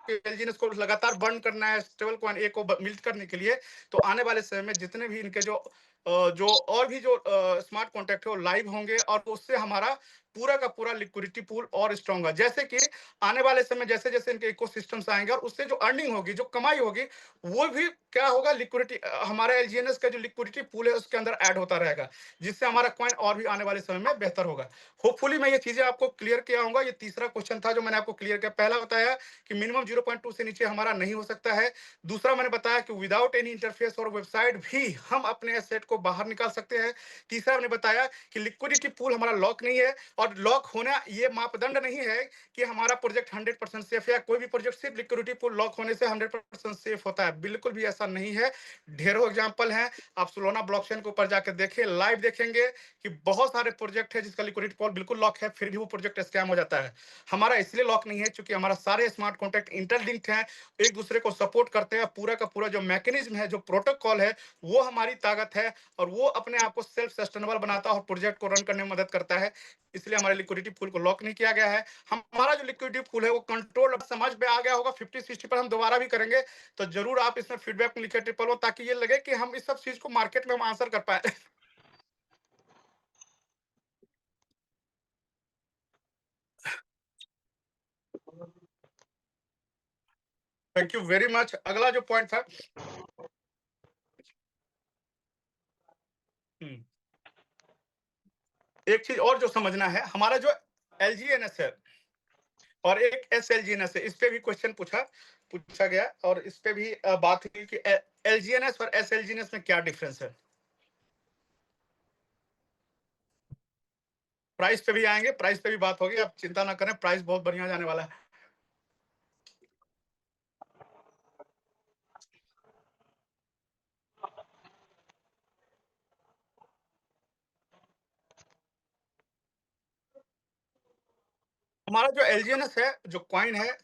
एलजीएनएस को लगातार बर्न करना है स्टेबल कॉइन ए को मिल्ट करने के लिए, तो आने वाले समय में जितने भी इनके जो और भी जो स्मार्ट कॉन्ट्रैक्ट है वो लाइव होंगे और उससे हमारा पूरा का पूरा लिक्विडिटी पूल और स्ट्रांग होगा। जैसे कि आने वाले समय जैसे-जैसे इनके इकोसिस्टम्स आएँगे और उससे जो अर्निंग होगी, जो कमाई होगी, वो भी क्या होगा लिक्विडिटी हमारा एलजीएनएस का जो लिक्विडिटी पूल है उसके अंदर ऐड होता रहेगा, जिससे हमारा कॉइन और भी आने वाले समय में बेहतर होगा। होपफुली मैं ये चीज़ें आपको क्लियर किया होऊँगा। ये तीसरा क्वेश्चन था जो मैंने आपको क्लियर किया। पहला बताया कि मिनिमम 0.2 से नीचे हमारा नहीं हो सकता है। दूसरा मैंने बताया कि विदाउट एनी इंटरफेस और वेबसाइट भी हम अपने एसेट को बाहर निकाल सकते हैं। तीसरा मैंने बताया कि लिक्विडिटी पूल हमारा लॉक नहीं है और लॉक होना ये मापदंड नहीं है कि हमारा प्रोजेक्ट 100% सेफ है या कोई भी प्रोजेक्ट सिर्फ लिक्विडिटी पूल लॉक होने से 100% सेफ होता है। बिल्कुल भी ऐसा नहीं है। ढेरों एग्जांपल हैं। आप सोलोना ब्लॉकचेन के ऊपर जाकर देखिए, लाइव देखेंगे कि बहुत सारे प्रोजेक्ट है जिसका लिक्विडिटी पूल बिल्कुल लॉक है, फिर भी वो प्रोजेक्ट स्कैम हो जाता है। हमारा इसलिए लॉक नहीं है क्योंकि हमारा सारे स्मार्ट कॉन्ट्रैक्ट इंटरलिंक्ड हैं, एक दूसरे को सपोर्ट करते हैं। पूरा का पूरा जो मैकेनिज्म है, जो प्रोटोकॉल है, वो हमारी ताकत है और वो अपने आप को सेल्फ सस्टेनेबल बनाता है और प्रोजेक्ट को रन करने में मदद करता है। इसलिए हमारे लिक्विडिटी पूल को लॉक नहीं किया गया है। हमारा जो लिक्विडिटी पूल है वो कंट्रोल अब समझ में आ गया होगा। 50-60 पर हम दोबारा भी करेंगे, तो जरूर आप इसमें फीडबैक में लिखे ट्रिपल 1 ताकि ये लगे कि हम इस सब चीज को मार्केट में हम आंसर कर पाए। Thank you very much. अगला जो पॉइंट था, हम्म, एक चीज और जो समझना है, हमारा जो एलजीएनएस है और एक एसएलजीएनएस है, इस पे भी क्वेश्चन पूछा पूछा गया और इस पे भी बात हुई कि एलजीएनएस और एसएलजीएनएस में क्या डिफरेंस है। प्राइस पे भी आएंगे, प्राइस पे भी बात होगी, आप चिंता ना करें, प्राइस बहुत बढ़िया जाने वाला है। हमारा जो एलजीएनएस है, जो कॉइन है,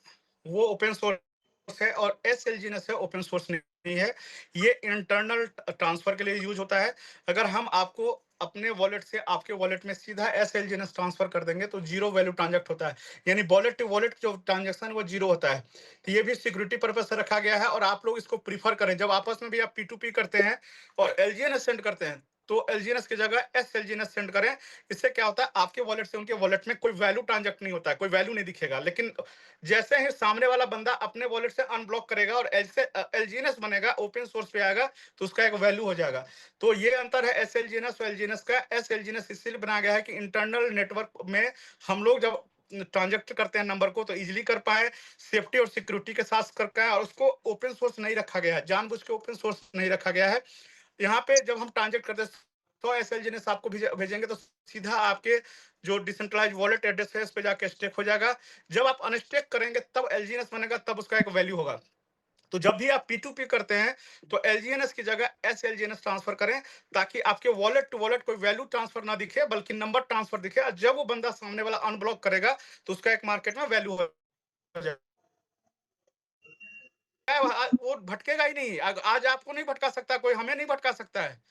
वो ओपन सोर्स है और एसएलजीएनएस है ओपन सोर्स नहीं है। ये इंटरनल ट्रांसफर के लिए यूज होता है। अगर हम आपको अपने वॉलेट से आपके वॉलेट में सीधा एसएलजीएनएस ट्रांसफर कर देंगे तो जीरो वैल्यू ट्रांजैक्ट होता है, यानी वॉलेट टू वॉलेट जो ट्रांजैक्शन वो जीरो होता है। तो ये भी सिक्योरिटी पर्पज से रखा गया है और आप लोग इसको प्रीफर करें जब आपस में भी आप P2P करते हैं और एलजीएनएस सेंड करते हैं, तो एलजीएनएस की जगह एसएलजीएनएस सेंड करें। इससे क्या होता है, आपके वॉलेट से उनके वॉलेट में कोई वैल्यू ट्रांजैक्ट नहीं होता है, कोई वैल्यू नहीं दिखेगा। लेकिन जैसे ही सामने वाला बंदा अपने वॉलेट से अनब्लॉक करेगा और एलजीएनएस बनेगा, ओपन सोर्स पे आएगा, तो उसका एक वैल्यू हो जाएगा। तो ये अंतर है एसएलजीएनएस और एलजीएनएस का। एसएलजीएनएस इसलिए बनाया गया है कि इंटरनल नेटवर्क में हम लोग जब ट्रांजेक्ट करते हैं नंबर को तो इजीली कर पाए, सेफ्टी और सिक्योरिटी के साथ कर पाए, और उसको ओपन सोर्स नहीं रखा गया है, जानबूझ के ओपन सोर्स नहीं रखा गया है। यहाँ पे जब हम ट्रांजेक्ट करते हैं 100 एसएलजीएनएस आपको भेजेंगे तो सीधा आपके जो डिसेंट्रलाइज वॉलेट एड्रेस है उस पे जाके स्टेक हो जाएगा। जब आप अनस्टेक करेंगे तब एलजीएनएस बनेगा, तब उसका एक वैल्यू होगा। तो जब भी आप P2P करते हैं तो एलजीएनएस की जगह एसएलजीएनएस ट्रांसफर करें, ताकि आपके वॉलेट टू वॉलेट कोई वैल्यू ट्रांसफर ना दिखे बल्कि नंबर ट्रांसफर दिखे, और जब वो बंदा सामने वाला अनब्लॉक करेगा तो उसका एक मार्केट में वैल्यू हो जाएगा। वो भटकेगा ही नहीं। आज आपको नहीं भटका सकता कोई, हमें नहीं भटका सकता है।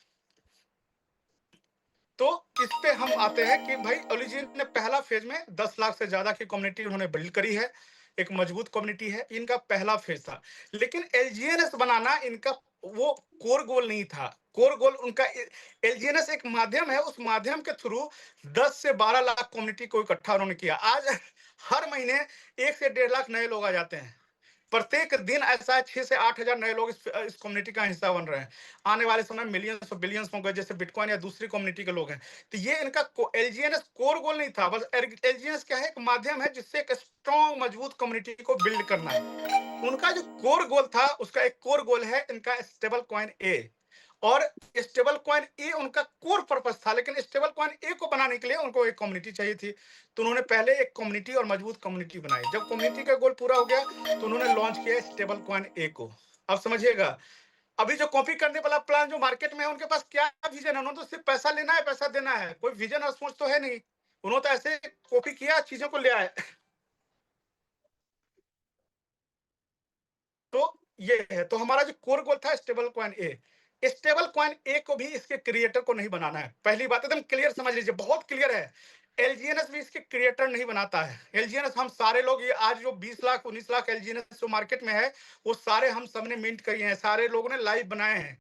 तो इस पे हम आते हैं कि भाई ओरिजिन ने पहला फेज में 10 लाख से ज्यादा की कम्युनिटी उन्होंने बिल्ड करी है, एक मजबूत कम्युनिटी है, इनका पहला फेज था। लेकिन एलजीएनएस बनाना इनका वो कोर गोल नहीं था। कोर गोल उनका एलजीएनएस एक माध्यम है, उस माध्यम के थ्रू 10 से 12 लाख कम्युनिटी को इकट्ठा उन्होंने किया। आज हर महीने 1 से 1.5 लाख नए लोग आ जाते हैं। प्रत्येक दिन ऐसा है 6 से 8 हजार नए लोग इस कम्युनिटी का हिस्सा बन रहे हैं। आने वाले समय मिलियंस और बिलियंस होंगे जैसे बिटकॉइन या दूसरी कम्युनिटी के लोग हैं। तो ये इनका एलजीएनएस कोर गोल नहीं था, बस एलजीएनएस क्या है, एक माध्यम है जिससे एक स्ट्रॉन्ग मजबूत कम्युनिटी को बिल्ड करना है। उनका जो कोर गोल था, उसका एक कोर गोल है इनका स्टेबल कॉइन ए। और स्टेबल कॉइन ए उनका कोर पर्पस था, लेकिन स्टेबल कॉइन ए को बनाने के लिए उनको एक कम्युनिटी चाहिए थी। तो उन्होंने पहले एक कम्युनिटी और मजबूत कम्युनिटी बनाई। जब कम्युनिटी का गोल पूरा हो गया तो उन्होंने लॉन्च किया स्टेबल कॉइन ए को। अब समझिएगा, अभी जो कॉपी करने वाला प्लान जो मार्केट में है, उनके पास क्या विजन है? उन्होंने तो सिर्फ पैसा लेना है, पैसा देना है, कोई विजन और सोच तो है नहीं। उन्होंने तो ऐसे कॉपी किया, चीजों को ले आए। तो ये है, तो हमारा जो कोर गोल था स्टेबल कॉइन ए। स्टेबल कॉइन ए को भी इसके क्रिएटर को नहीं बनाना है। पहली बात एकदम क्लियर समझ लीजिए, बहुत क्लियर है। एलजीएनएस भी इसके क्रिएटर नहीं बनाता है। एलजीएनएस हम सारे लोग, ये आज जो 20 लाख 19 लाख एलजीएनएस जो मार्केट में है, वो सारे हम सबने मिंट करी हैं, सारे लोगों ने लाइव बनाए हैं।